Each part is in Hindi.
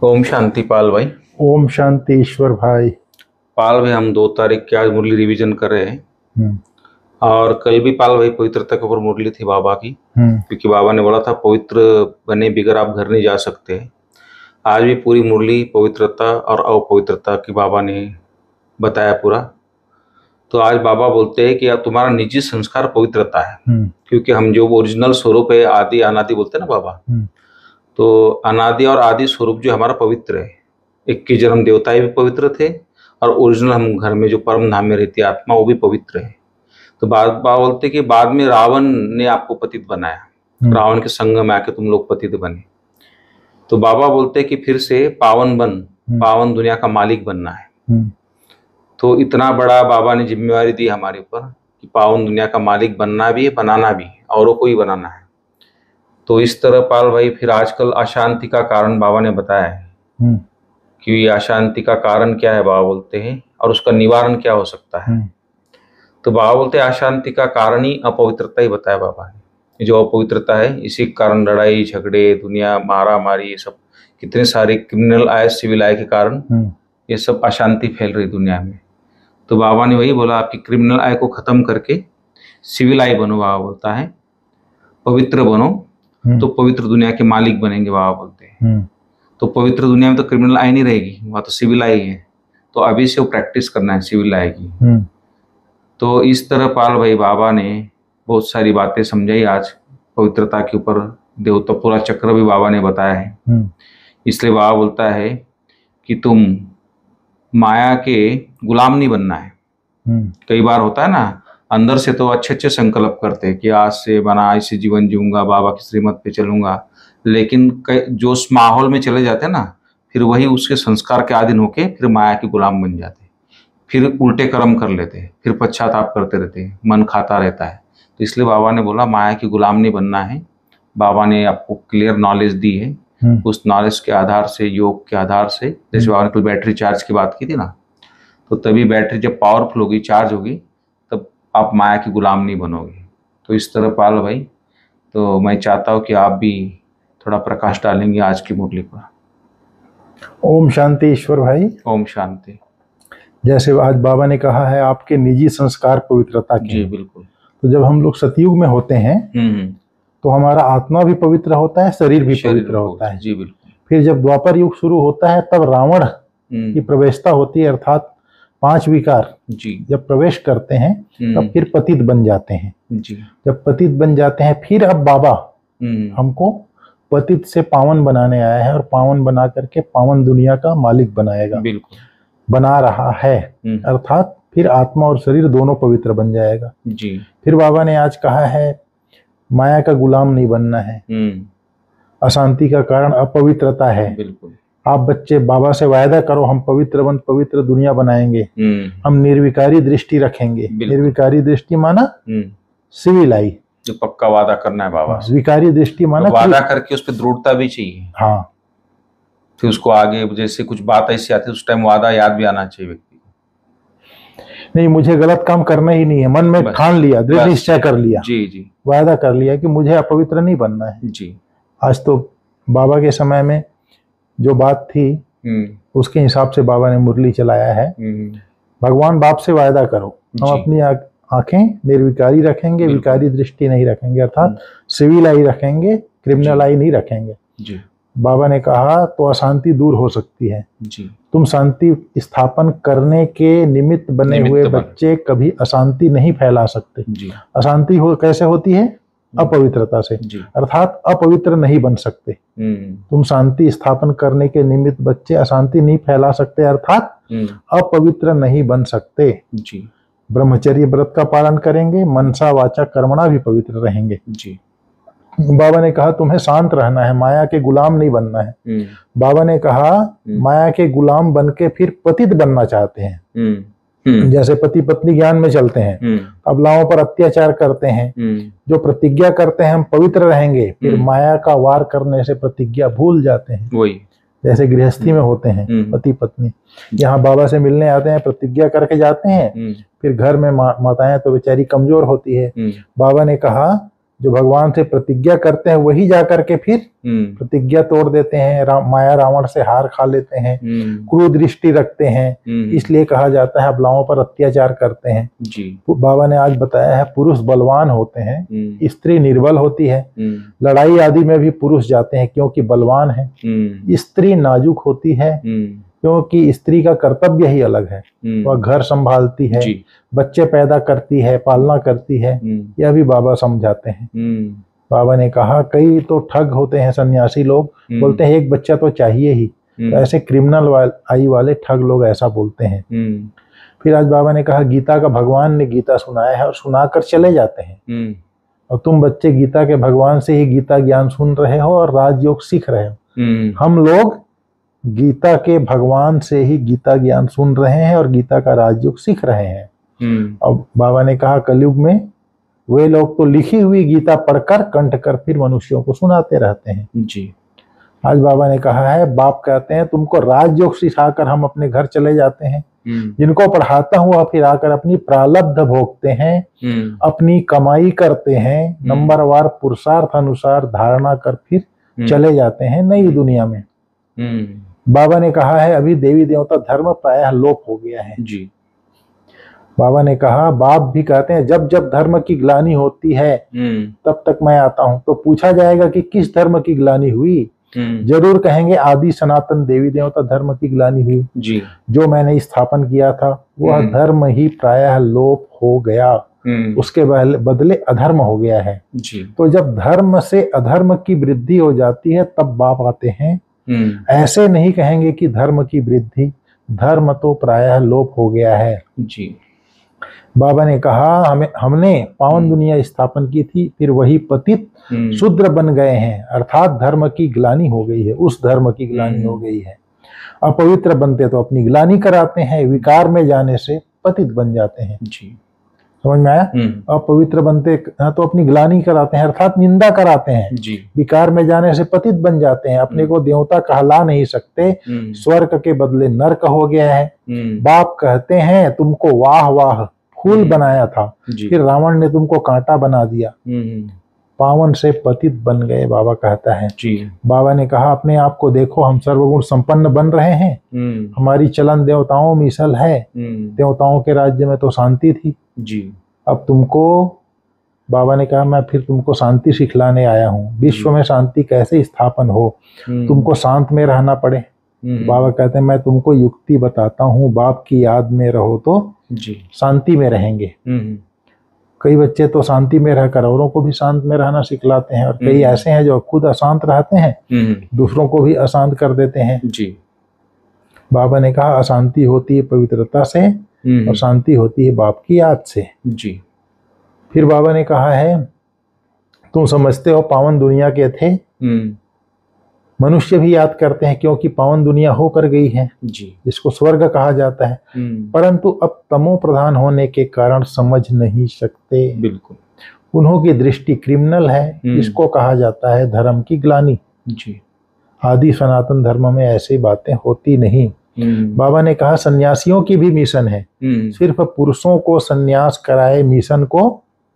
ओम शांति पाल भाई। ओम शांति ईश्वर भाई। पाल भाई, हम 2 तारीख की आज मुरली रिवीजन कर रहे हैं। और कल भी पाल भाई पवित्रता के ऊपर मुरली थी बाबा की, क्योंकि बाबा ने बोला था पवित्र बने बिगर आप घर नहीं जा सकते। आज भी पूरी मुरली पवित्रता और अपवित्रता की बाबा ने बताया पूरा। तो आज बाबा बोलते हैं कि अब तुम्हारा निजी संस्कार पवित्रता है, क्योंकि हम जो ओरिजिनल स्वरूप है, आदि अनादि बोलते हैं ना बाबा, तो अनादि और आदि स्वरूप जो हमारा पवित्र है। 21 जन्म देवताएं भी पवित्र थे, और ओरिजिनल हम घर में जो परम धाम में रहती आत्मा वो भी पवित्र है। तो बाबा बोलते कि बाद में रावण ने आपको पतित बनाया, रावण के संग में आके तुम लोग पतित बने। तो बाबा बोलते कि फिर से पावन दुनिया का मालिक बनना है। तो इतना बड़ा बाबा ने जिम्मेवारी दी हमारे ऊपर कि पावन दुनिया का मालिक बनना भी है, बनाना भी, औरों को ही बनाना है। तो इस तरह पाल भाई फिर आजकल अशांति का कारण बाबा ने बताया है कि अशांति का कारण क्या है बाबा बोलते हैं, और उसका निवारण क्या हो सकता है। तो बाबा बोलते हैं अशांति का कारण ही अपवित्रता ही बताया बाबा ने। जो अपवित्रता है इसी के कारण लड़ाई झगड़े, दुनिया मारा मारी, ये सब कितने सारे क्रिमिनल आय, सिविल आय के कारण ये सब अशांति फैल रही दुनिया में। तो बाबा ने वही बोला, आपकी क्रिमिनल आय को खत्म करके सिविल आय बनो। बाबा बोलता है पवित्र बनो, तो पवित्र दुनिया के मालिक बनेंगे। बाबा बोलते हैं तो पवित्र दुनिया में तो क्रिमिनल आय नहीं रहेगी, वहाँ तो सिविल आय है। तो अभी से वो प्रैक्टिस करना है सिविल आय की। तो इस तरह पाल भाई बाबा ने बहुत सारी बातें समझाई आज पवित्रता के ऊपर। देवता पूरा चक्र भी बाबा ने बताया है। इसलिए बाबा बोलता है कि तुम माया के गुलाम नहीं बनना है। कई बार होता है ना, अंदर से तो अच्छे अच्छे संकल्प करते हैं कि आज से बना ऐसे जीवन जीऊंगा, बाबा की श्रीमत पे चलूंगा, लेकिन जो उस माहौल में चले जाते हैं ना, फिर वही उसके संस्कार के अधीन होके फिर माया के गुलाम बन जाते हैं, फिर उल्टे कर्म कर लेते हैं, फिर पश्चाताप करते रहते हैं, मन खाता रहता है। तो इसलिए बाबा ने बोला माया की गुलाम नहीं बनना है। बाबा ने आपको क्लियर नॉलेज दी है। उस नॉलेज के आधार से, योग के आधार से, जैसे बाबा ने कल बैटरी चार्ज की बात की थी ना, तो तभी बैटरी जब पावरफुल होगी, चार्ज होगी, तब आप माया की गुलाम नहीं बनोगे। तो इस तरह पाल भाई, तो मैं चाहता हूँ कि आप भी थोड़ा प्रकाश डालेंगे आज की मुरली पर। ओम शांति ईश्वर भाई। ओम शांति। जैसे आज बाबा ने कहा है आपके निजी संस्कार पवित्रता के। जी बिल्कुल। तो जब हम लोग सतयुग में होते हैं तो हमारा आत्मा भी पवित्र होता है, शरीर भी पवित्र होता है। जी बिल्कुल। फिर जब द्वापर युग शुरू होता है तब रावण की प्रवेशता होती है, अर्थात 5 विकार जब प्रवेश करते हैं तब फिर पतित बन जाते हैं। जब पतित बन जाते हैं फिर अब बाबा हमको पतित से पावन बनाने आया है, और पावन बना करके पावन दुनिया का मालिक बनाएगा। बिल्कुल बना रहा है, अर्थात फिर आत्मा और शरीर दोनों पवित्र बन जाएगा। जी। फिर बाबा ने आज कहा है माया का गुलाम नहीं बनना है। अशांति का कारण अपवित्रता है। बिल्कुल। आप बच्चे बाबा से वायदा करो, हम पवित्र दुनिया बनाएंगे, हम निर्विकारी दृष्टि रखेंगे। निर्विकारी दृष्टि माना सिविल आई, जो पक्का वादा करना है बाबा। विकारी दृष्टि माना तो वादा करके उस पर दृढ़ता भी चाहिए। हाँ, फिर उसको आगे जैसे कुछ बात ऐसी आती है उस टाइम वादा याद भी आना चाहिए व्यक्ति को। नहीं, मुझे गलत काम करना ही नहीं है, मन में ठान लिया, दृढ़ निश्चय कर लिया। जी जी। वादा कर लिया कि मुझे अपवित्र नहीं बनना है। जी। आज तो बाबा के समय में जो बात थी उसके हिसाब से बाबा ने मुरली चलाया है। भगवान बाप से वायदा करो, हम अपनी आंखें निर्विकारी रखेंगे, विकारी दृष्टि नहीं रखेंगे, अर्थात सिविल आई रखेंगे, क्रिमिनल आई नहीं रखेंगे। जी। बाबा ने कहा तो अशांति दूर हो सकती है। जी। तुम शांति स्थापन करने के निमित्त बने हुए बच्चे कभी अशांति नहीं फैला सकते। जी। अशांति कैसे होती है? अपवित्रता से, अर्थात अपवित्र नहीं बन सकते। तुम शांति स्थापन करने के निमित्त बच्चे अशांति नहीं फैला सकते, अर्थात अपवित्र नहीं बन सकते। जी। ब्रह्मचर्य व्रत का पालन करेंगे, मनसा वाचा कर्मणा भी पवित्र रहेंगे। जी। बाबा ने कहा तुम्हें शांत रहना है, माया के गुलाम नहीं बनना है। बाबा ने कहा माया के गुलाम बन के फिर पतित बनना चाहते हैं। जैसे पति पत्नी ज्ञान में चलते हैं, अबलाओं पर अत्याचार करते हैं, जो प्रतिज्ञा करते हैं हम पवित्र रहेंगे, फिर माया का वार करने से प्रतिज्ञा भूल जाते हैं। वही जैसे गृहस्थी में होते हैं पति पत्नी, यहाँ बाबा से मिलने आते हैं, प्रतिज्ञा करके जाते हैं, फिर घर में माताएं तो बेचारी कमजोर होती है। बाबा ने कहा जो भगवान से प्रतिज्ञा करते हैं वही जाकर के फिर प्रतिज्ञा तोड़ देते हैं, माया रावण से हार खा लेते हैं, क्रूर दृष्टि रखते हैं, इसलिए कहा जाता है अबलाओं पर अत्याचार करते हैं। बाबा ने आज बताया है पुरुष बलवान होते हैं, स्त्री निर्बल होती है, लड़ाई आदि में भी पुरुष जाते हैं क्योंकि बलवान है, स्त्री नाजुक होती है क्योंकि स्त्री का कर्तव्य ही अलग है, वह घर संभालती है, बच्चे पैदा करती है, पालना करती है, यह भी बाबा समझाते हैं। बाबा ने कहा कई तो ठग होते हैं सन्यासी लोग, बोलते हैं एक बच्चा तो चाहिए ही, तो ऐसे क्रिमिनल आई वाले ठग लोग ऐसा बोलते हैं। फिर आज बाबा ने कहा गीता का भगवान ने गीता सुनाया है और सुनाकर चले जाते हैं, और तुम बच्चे गीता के भगवान से ही गीता ज्ञान सुन रहे हो और राजयोग सीख रहे हो। हम लोग गीता के भगवान से ही गीता ज्ञान सुन रहे हैं और गीता का राजयोग सीख रहे हैं। अब बाबा ने कहा कलयुग में वे लोग तो लिखी हुई गीता पढ़कर कंठ कर फिर मनुष्यों को सुनाते रहते हैं। जी आज बाबा ने कहा है बाप कहते हैं तुमको राजयोग सिखाकर हम अपने घर चले जाते हैं, जिनको पढ़ाता हूँ वह फिर आकर अपनी प्रारब्ध भोगते हैं, अपनी कमाई करते हैं, नंबरवार पुरुषार्थ अनुसार धारणा कर फिर चले जाते हैं नई दुनिया में। बाबा ने कहा है अभी देवी देवता धर्म प्रायः लोप हो गया है। जी बाबा ने कहा बाप भी कहते हैं जब जब धर्म की ग्लानि होती है तब तक मैं आता हूं। तो पूछा जाएगा कि किस धर्म की ग्लानि हुई, जरूर कहेंगे आदि सनातन देवी देवता धर्म की ग्लानि हुई। जी जो मैंने स्थापन किया था वह धर्म ही प्रायः लोप हो गया, उसके बदले अधर्म हो गया है। जी तो जब धर्म से अधर्म की वृद्धि हो जाती है तब बाप आते हैं। ऐसे नहीं कहेंगे कि धर्म की वृद्धि, धर्म तो प्रायः लोप हो गया है। जी बाबा ने कहा हमने पावन दुनिया स्थापन की थी, फिर वही पतित शूद्र बन गए हैं, अर्थात धर्म की ग्लानि हो गई है, उस धर्म की ग्लानि हो गई है। अपवित्र बनते तो अपनी ग्लानि कराते हैं, विकार में जाने से पतित बन जाते हैं। जी समझ में आया? अपवित्र बनते तो अपनी ग्लानि कराते हैं अर्थात निंदा कराते हैं, जी विकार में जाने से पतित बन जाते हैं, अपने को देवता कहला नहीं सकते, स्वर्ग के बदले नरक हो गया है। बाप कहते हैं तुमको वाह वाह फूल बनाया था, फिर रावण ने तुमको कांटा बना दिया, पावन से पतित बन गए। बाबा कहता है जी बाबा ने कहा अपने आप को देखो, हम सर्वगुण संपन्न बन रहे हैं, हमारी चलन देवताओं मिसल है, देवताओं के राज्य में तो शांति थी। जी अब तुमको बाबा ने कहा मैं फिर तुमको शांति सिखलाने आया हूँ, विश्व में शांति कैसे स्थापन हो, तुमको शांत में रहना पड़े। बाबा कहते हैं मैं तुमको युक्ति बताता हूँ, बाप की याद में रहो तो जी शांति में रहेंगे। कई बच्चे तो शांति में रहकर औरों को भी शांत में रहना सिखलाते हैं, और कई ऐसे हैं जो खुद अशांत रहते हैं, दूसरों को भी अशांत कर देते हैं। जी बाबा ने कहा अशांति होती है पवित्रता से और शांति होती है बाप की याद से। जी फिर बाबा ने कहा है तुम समझते हो पावन दुनिया के थे, मनुष्य भी याद करते हैं क्योंकि पावन दुनिया होकर गई है, जी जिसको स्वर्ग कहा जाता है, परंतु अब तमो प्रधान होने के कारण समझ नहीं सकते। बिल्कुल उन्हों की दृष्टि क्रिमिनल है, इसको कहा जाता है धर्म की ग्लानि। जी आदि सनातन धर्म में ऐसी बातें होती नहीं। बाबा ने कहा सन्यासियों की भी मिशन है, सिर्फ पुरुषों को सन्यास कराए मिशन को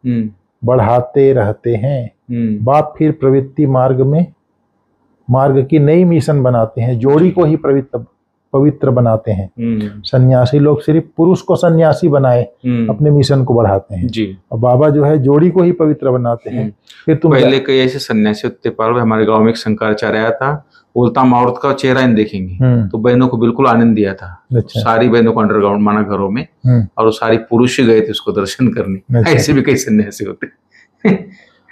बढ़ाते रहते हैं। बाप फिर प्रवृत्ति मार्ग की नई मिशन बनाते हैं, जोड़ी को ही पवित्र बनाते हैं। सन्यासी लोग सिर्फ पुरुष को सन्यासी बनाए अपने मिशन को बढ़ाते हैं जी, और बाबा जो है जोड़ी को ही पवित्र बनाते हैं। फिर तुम पहले कई ऐसे सन्यासी होते पाल, हमारे गांव में एक शंकराचार्य आया था, बोलता हम औरत का चेहरा नहीं देखेंगे, तो बहनों को बिल्कुल आनंद दिया था। अच्छा। सारी बहनों को अंडरग्राउंड माना घरों में, और वो सारी पुरुष ही गए थे उसको दर्शन करने। अच्छा। ऐसे भी कई सन्यासी होते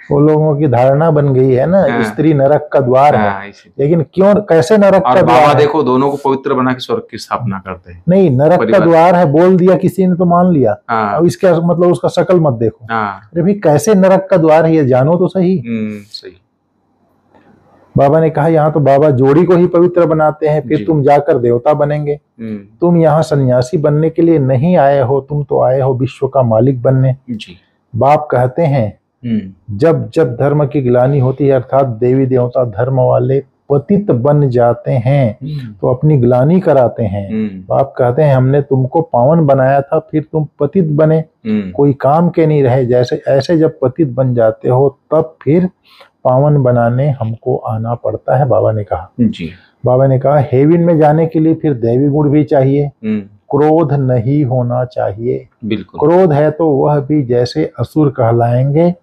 वो लोगों की धारणा बन गई है ना, स्त्री नरक का द्वार है। लेकिन क्यों, कैसे नरक का द्वार है? देखो दोनों को पवित्र बना के स्वर्ग की स्थापना करते हैं। नहीं, नरक का द्वार है बोल दिया किसी ने तो मान लिया, अब इसका मतलब उसका शकल मत देखो। अरे भाई कैसे नरक का द्वार है ये जानो तो सही। सही। बाबा ने कहा यहाँ तो बाबा जोड़ी को ही पवित्र बनाते हैं, फिर तुम जाकर देवता बनेंगे। तुम यहाँ सन्यासी बनने के लिए नहीं आए हो, तुम तो आए हो विश्व का मालिक बनने। बाप कहते हैं जब जब धर्म की ग्लानि होती है, अर्थात देवी देवता धर्म वाले पतित बन जाते हैं तो अपनी ग्लानि कराते हैं। बाप कहते हैं हमने तुमको पावन बनाया था, फिर तुम पतित बने, कोई काम के नहीं रहे। जैसे ऐसे जब पतित बन जाते हो तब फिर पावन बनाने हमको आना पड़ता है, बाबा ने कहा। जी। बाबा ने कहा हेवन में जाने के लिए फिर दैवी गुण भी चाहिए, क्रोध नहीं होना चाहिए। बिल्कुल। क्रोध है तो वह भी जैसे असुर कहलाएंगे,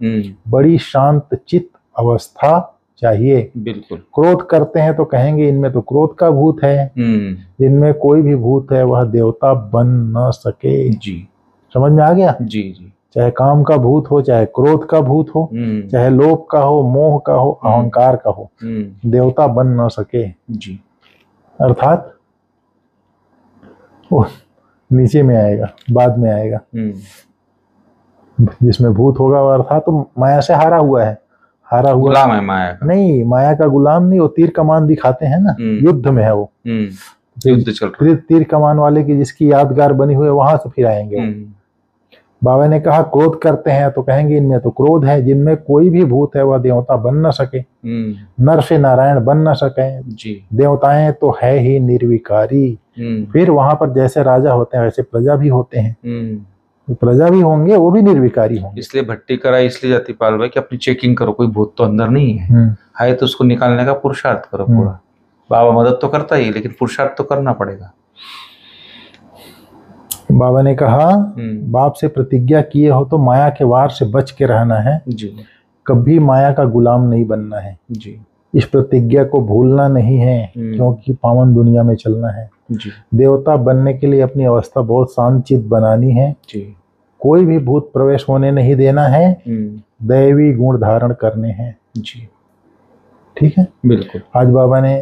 बड़ी शांत चित्त अवस्था चाहिए। बिल्कुल। क्रोध करते हैं तो कहेंगे इनमें तो क्रोध का भूत है, जिनमें कोई भी भूत है वह देवता बन न सके। जी। समझ में आ गया? जी जी। चाहे काम का भूत हो, चाहे क्रोध का भूत हो, चाहे लोभ का हो, मोह का हो, अहंकार का हो, देवता बन न सके। जी। अर्थात वो नीचे में आएगा, बाद में आएगा। जिसमें भूत होगा वह अर्थात तो माया से हारा हुआ है, हारा हुआ गुलाम है माया का। नहीं, माया का गुलाम नहीं, वो तीर कमान दिखाते हैं ना, युद्ध में है वो, युद्ध चल रहा है। तीर कमान वाले की जिसकी यादगार बनी हुई है वहां से फिर आएंगे वो। बाबा ने कहा क्रोध करते हैं तो कहेंगे इनमें तो क्रोध है, जिनमें कोई भी भूत है वह देवता बन न सके, नर से नारायण बन न सके। जी। देवताएं तो है ही निर्विकारी। फिर वहां पर जैसे राजा होते हैं वैसे प्रजा भी होते हैं, प्रजा भी होंगे, वो भी निर्विकारी होंगे। इसलिए भट्टी कराई इसलिए जाती पाल भाई कि अपनी चेकिंग करो, कोई भूत तो अंदर नहीं है तो उसको निकालने का पुरुषार्थ करो पूरा। बाबा मदद तो करता ही, लेकिन पुरुषार्थ तो करना पड़ेगा। बाबा ने कहा बाप से प्रतिज्ञा किए हो तो माया के वार से बच के रहना है जी, कभी माया का गुलाम नहीं बनना है जी। इस प्रतिज्ञा को भूलना नहीं है, क्योंकि पावन दुनिया में चलना है जी। देवता बनने के लिए अपनी अवस्था बहुत शांतचित बनानी है जी। कोई भी भूत प्रवेश होने नहीं देना है, दैवी गुण धारण करने हैं जी। ठीक है, बिल्कुल। आज बाबा ने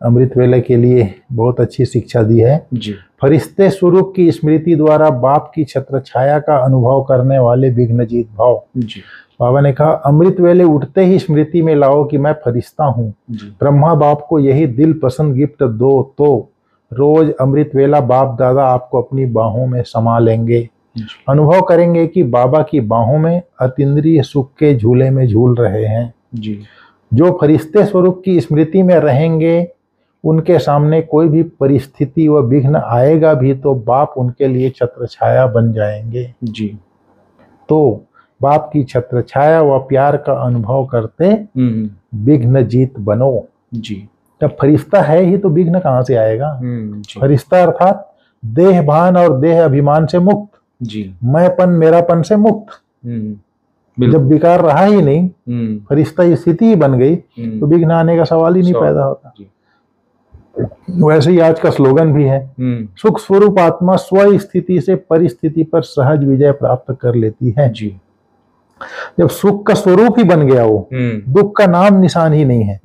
अमृत वेले के लिए बहुत अच्छी शिक्षा दी है जी। फरिश्ते स्वरूप की स्मृति द्वारा बाप की छत्र छाया का अनुभव करने वाले विघ्नजीत भाव जी। बाबा ने कहा अमृत वेले उठते ही स्मृति में लाओ कि मैं फरिश्ता हूँ, ब्रह्मा बाप को यही दिल पसंद गिफ्ट दो तो रोज अमृत वेला बाप दादा आपको अपनी बाहों में समा लेंगे। अनुभव करेंगे कि बाबा की बाहों में अतीन्द्रिय सुख के झूले में झूल रहे हैं जी। जो फरिश्ते स्वरूप की स्मृति में रहेंगे उनके सामने कोई भी परिस्थिति व विघ्न आएगा भी तो बाप उनके लिए छत्र छाया बन जाएंगे जी। तो बाप की छत्र छाया व प्यार का अनुभव करते विघ्न जीत बनो जी। जब फरिश्ता है ही तो विघ्न कहाँ से आएगा। फरिश्ता अर्थात देह भान और देह अभिमान से मुक्त जी। मैंपन मेरापन से मुक्त जब विकार रहा ही नहीं, फरिश्ता स्थिति ही बन गई तो विघ्न आने का सवाल ही नहीं पैदा होता। वैसे ही आज का स्लोगन भी है सुख स्वरूप आत्मा स्व स्थिति से परिस्थिति पर सहज विजय प्राप्त कर लेती है जी। जब सुख का स्वरूप ही बन गया वो दुख का नाम निशान ही नहीं है,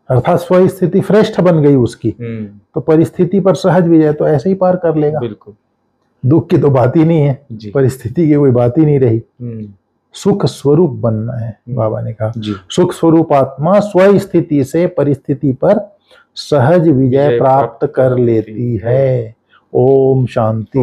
अर्थात स्व स्थिति श्रेष्ठ बन गई उसकी, तो परिस्थिति पर सहज विजय तो ऐसे ही पार कर लेगा। बिल्कुल। दुख की तो बात ही नहीं है, परिस्थिति की कोई बात ही नहीं रही। सुख स्वरूप बनना है, बाबा ने कहा सुख स्वरूप आत्मा स्व स्थिति से परिस्थिति पर सहज विजय प्राप्त कर लेती है। ओम शांति।